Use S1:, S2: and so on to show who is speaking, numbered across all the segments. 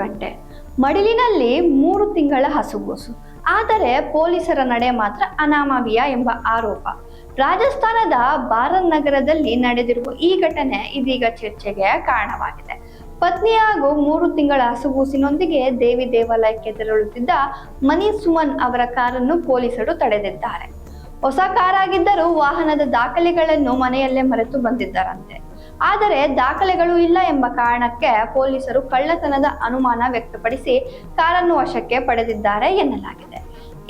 S1: ಗಂಟೆ. ಮಡಿಲಿನಲ್ಲಿ 3 ತಿಂಗಳ ಹಸುಗೂಸು. ಆದರೆ ಪೊಲೀಸರ ನಡೆ ಮಾತ್ರ ಅನಾಮಧೇಯ ಎಂಬ ಆರೋಪ. ರಾಜಸ್ಥಾನದ ಬಾರನ್ ನಗರದಲ್ಲಿ ನಡೆದಿರುವ ಈ ಘಟನೆ ಇದೀಗ ಚರ್ಚೆಗೆ ಕಾರಣವಾಗಿದೆ. ಪತ್ನಿ ಹಾಗೂ 3 ತಿಂಗಳ ಹಸುಗೂಸಿನೊಂದಿಗೆ ದೇವಿ ದೇವಾಲಯಕ್ಕೆ ತೆರಳುತ್ತಿದ್ದ ಮನೀಶ್ ಸುಮನ್ ಅವರ ಕಾರನ್ನು ಪೊಲೀಸರು ತಡೆದಿದ್ದಾರೆ. ಹೊಸ ಕಾರಾಗಿದ್ದರೂ ವಾಹನದ ದಾಖಲೆಗಳನ್ನು ಮನೆಯಲ್ಲೇ ಮರೆತು ಬಂದಿದ್ದರಂತೆ. ಆದರೆ ದಾಖಲೆಗಳು ಇಲ್ಲ ಎಂಬ ಕಾರಣಕ್ಕೆ ಪೊಲೀಸರು ಕಳ್ಳತನದ ಅನುಮಾನ ವ್ಯಕ್ತಪಡಿಸಿ ಕಾರನ್ನು ವಶಕ್ಕೆ ಪಡೆದಿದ್ದಾರೆ ಎನ್ನಲಾಗಿದೆ.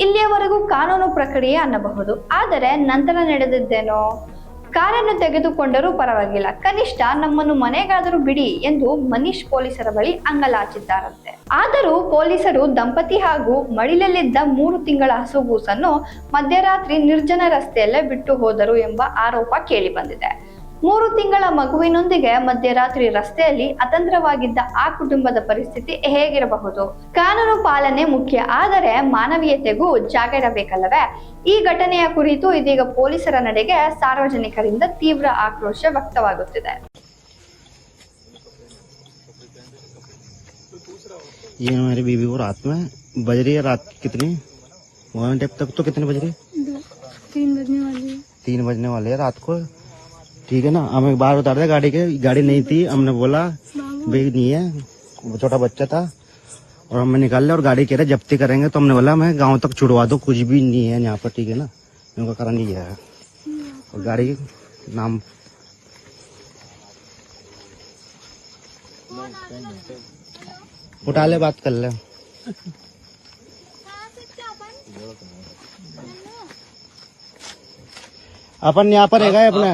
S1: ಇಲ್ಲಿಯವರೆಗೂ ಕಾನೂನು ಪ್ರಕ್ರಿಯೆ ಅನ್ನಬಹುದು. ಆದರೆ ನಂತರ ನಡೆದಿದ್ದೇನೋ? ಕಾರನ್ನು ತೆಗೆದುಕೊಂಡರೂ ಪರವಾಗಿಲ್ಲ, ಕನಿಷ್ಠ ನಮ್ಮನ್ನು ಮನೆಗಾದರೂ ಬಿಡಿ ಎಂದು ಮನೀಶ್ ಪೊಲೀಸರ ಬಳಿ ಅಂಗಲಾಚಿದ್ದಾರಂತೆ. ಆದರೂ ಪೊಲೀಸರು ದಂಪತಿ ಹಾಗೂ ಮಡಿಲಲ್ಲಿದ್ದ 3 ತಿಂಗಳ ಹಸುಗೂಸನ್ನು ಮಧ್ಯರಾತ್ರಿ ನಿರ್ಜನ ರಸ್ತೆಯಲ್ಲೇ ಬಿಟ್ಟು ಹೋದರು ಎಂಬ ಆರೋಪ ಕೇಳಿ ಬಂದಿದೆ. 3 ತಿಂಗಳ ಮಗುವಿನೊಂದಿಗೆ ಮಧ್ಯರಾತ್ರಿ ರಸ್ತೆಯಲ್ಲಿ ಅತಂತ್ರವಾಗಿದ್ದ ಆ ಕುಟುಂಬದ ಪರಿಸ್ಥಿತಿ ಹೇಗಿರಬಹುದು? ಕಾನೂನು ಪಾಲನೆ ಮುಖ್ಯ, ಆದರೆ ಮಾನವೀಯತೆಗೂ ಜಾಗ ಇರಬೇಕಲ್ಲವೇ? ಈ ಘಟನೆಯ ಕುರಿತು ಇದೀಗ ಪೊಲೀಸರ ನಡೆಗೆ ಸಾರ್ವಜನಿಕರಿಂದ ತೀವ್ರ ಆಕ್ರೋಶ ವ್ಯಕ್ತವಾಗುತ್ತಿದೆ.
S2: ये हमारी बीवी को रात में बज रही है, रात कितनी 1 टाइप तक तो कितने बज रही?
S3: 3 बजने वाली है।
S2: 3 बजने वाले हैं रात को, ठीक है ना। हमें बाहर उतार दिया गाड़ी के, गाड़ी नहीं थी, हमने बोला भाई नहीं है, छोटा बच्चा था और हमें निकाल लिया और गाड़ी कह रहे जब्ती करेंगे, तो हमने बोला मैं गांव तक छुड़वा दो, कुछ भी नहीं है यहाँ पर, ठीक है ना। उनका कारण नहीं है और गाड़ी नाम उठा ले, बात कर ले। अपन यहाँ पर है अपना,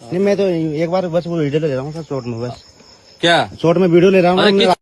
S2: नहीं मैं तो एक बार बस वो वीडियो ले रहा हूँ शॉर्ट में, बस
S4: क्या
S2: शॉर्ट में वीडियो ले रहा हूँ।